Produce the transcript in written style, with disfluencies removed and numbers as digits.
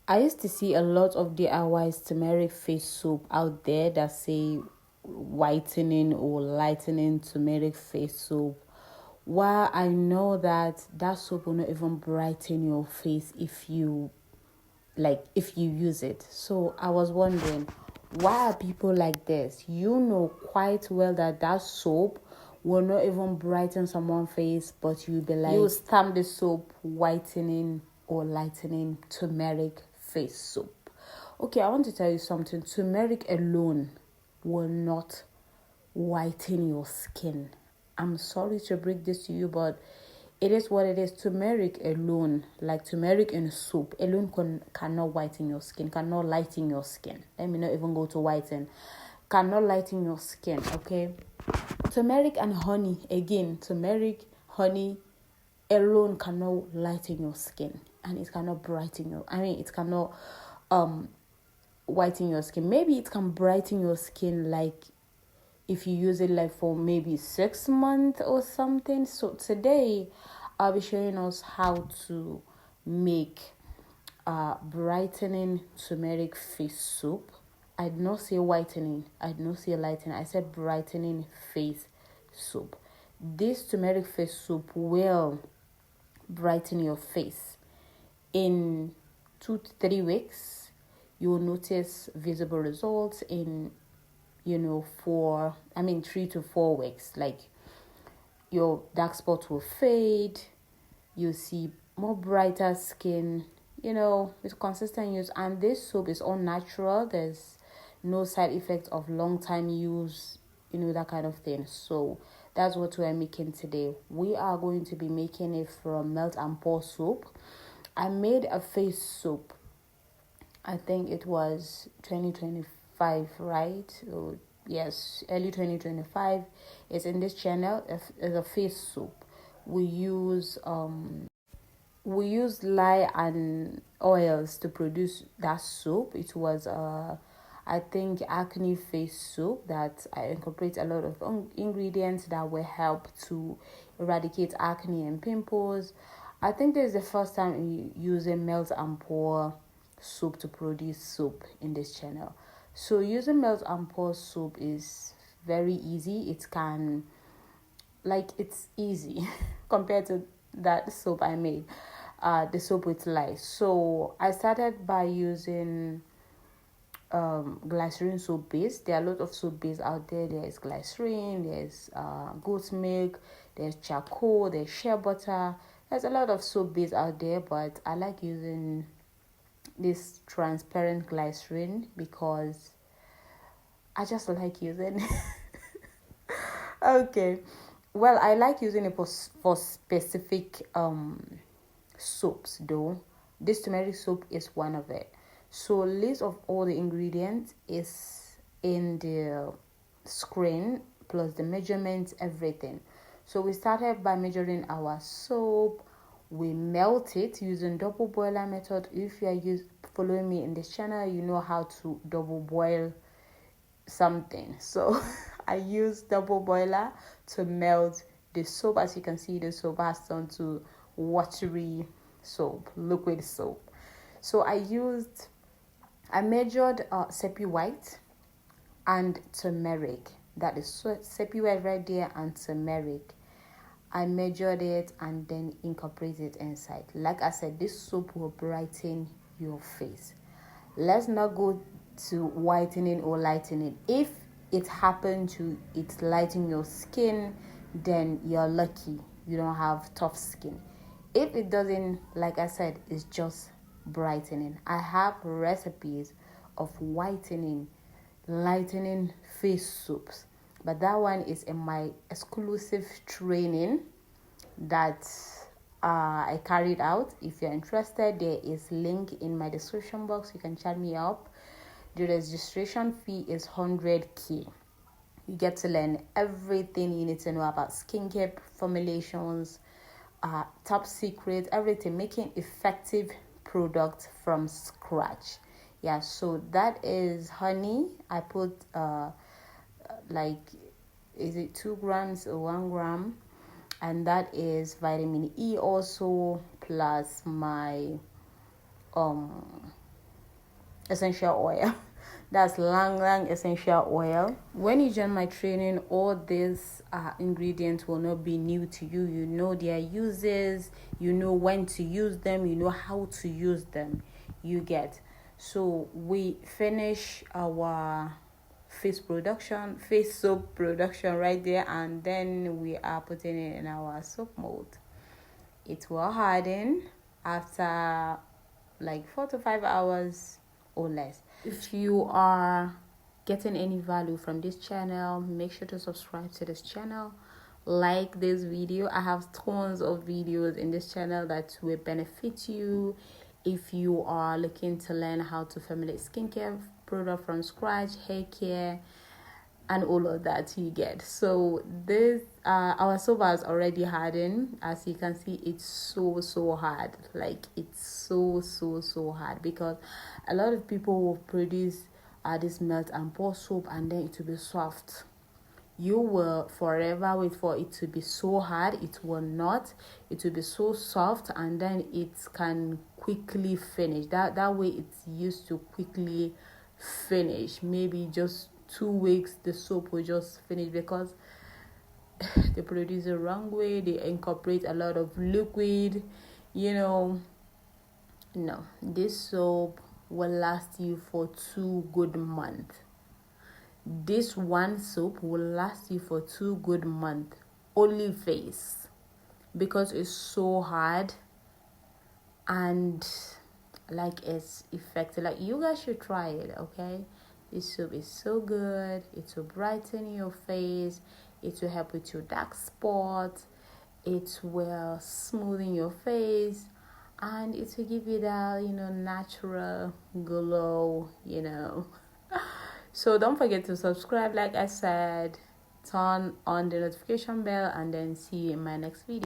I used to see a lot of DIY turmeric face soap out there that say whitening or lightening turmeric face soap. While I know that soap will not even brighten your face if you use it. So I was wondering, why are people like this? You know quite well that soap will not even brighten someone's face, but you'll be like, you stamp the soap whitening or lightening turmeric face soap. Okay, I want to tell you something. Turmeric alone will not whiten your skin. I'm sorry to break this to you, but it is what it is. Turmeric alone, like turmeric in soup alone, cannot whiten your skin, cannot lighten your skin. Let me not even go to whiten. Cannot lighten your skin, okay? Turmeric and honey, again, turmeric, honey alone cannot lighten your skin. And it cannot it cannot whiten your skin. Maybe it can brighten your skin like if you use it like for maybe 6 months or something. So today I'll be showing us how to make brightening turmeric face soap. I did not say whitening, I did not say lightening, I said brightening face soap. This turmeric face soap will brighten your face. In 2 to 3 weeks you will notice visible results. In 3 to 4 weeks, like your dark spots will fade, you'll see more brighter skin, with consistent use. And this soap is all natural. There's no side effects of long time use, that kind of thing. So that's what we're making today. We are going to be making it from melt and pour soap. I made a face soap, I think it was 2025, right? So yes, early 2025. It's in this channel. It's a face soap. We use lye and oils to produce that soap. It was I think acne face soap that I incorporate a lot of ingredients that will help to eradicate acne and pimples. I think this is the first time using melt and pour soap to produce soap in this channel. So using melt and pour soap is very easy. It's easy compared to that soap I made, the soap with lye. So I started by using glycerin soap base. There are a lot of soap base out there. There's glycerin, there's goat milk, there's charcoal, there's shea butter. There's a lot of soap base out there, but I like using this transparent glycerin because I just like using okay. Well, I like using it for specific soaps though. This turmeric soap is one of it. So list of all the ingredients is in the screen, plus the measurements, everything. So we started by measuring our soap. We melt it using double boiler method. If you are following me in this channel, you know how to double boil something. So I use double boiler to melt the soap. As you can see, the soap has turned to watery soap, liquid soap. So I measured sepia white and turmeric. That is sepia white right there and turmeric. I measured it and then incorporated it inside. Like I said, this soap will brighten your face. Let's not go to whitening or lightening. If it happened to lighten your skin, then you're lucky. You don't have tough skin. If it doesn't, like I said, it's just brightening. I have recipes of whitening, lightening face soaps, but that one is in my exclusive training that I carried out. If you're interested, there is link in my description box. You can chat me up. The registration fee is 100k. You get to learn everything you need to know about skincare formulations, top secret, everything, making effective products from scratch. Yeah, so that is honey. I put is it 2 grams or 1 gram? And that is vitamin E also, plus my essential oil. That's lang essential oil. When you join my training, all these ingredients will not be new to you. You know their uses, you know when to use them, you know how to use them. You get. So we finish our face soap production right there, and then we are putting it in our soap mold. It will harden after like 4 to 5 hours or less. If you are getting any value from this channel, make sure to subscribe to this channel, like this video. I have tons of videos in this channel that will benefit you if you are looking to learn how to formulate skincare product from scratch, hair care, and all of that. You get. So this our soap has already hardened. As you can see, it's so hard. Like it's so hard, because a lot of people will produce this melt and pour soap and then it will be soft. You will forever wait for it to be so hard. It will not. It will be so soft, and then it can quickly finish. That way it's used to quickly finish. Maybe just 2 weeks the soap will just finish, because they produce the wrong way. They incorporate a lot of liquid, no, this soap will last you for 2 good months. This one soap will last you for 2 good months. Only face, because it's so hard and like it's effective. Like, you guys should try it, okay? This soap is so good. It will brighten your face. It will help with your dark spots. It will smoothen your face, and it will give you that natural glow. So don't forget to subscribe, like I said, turn on the notification bell, and then see you in my next video.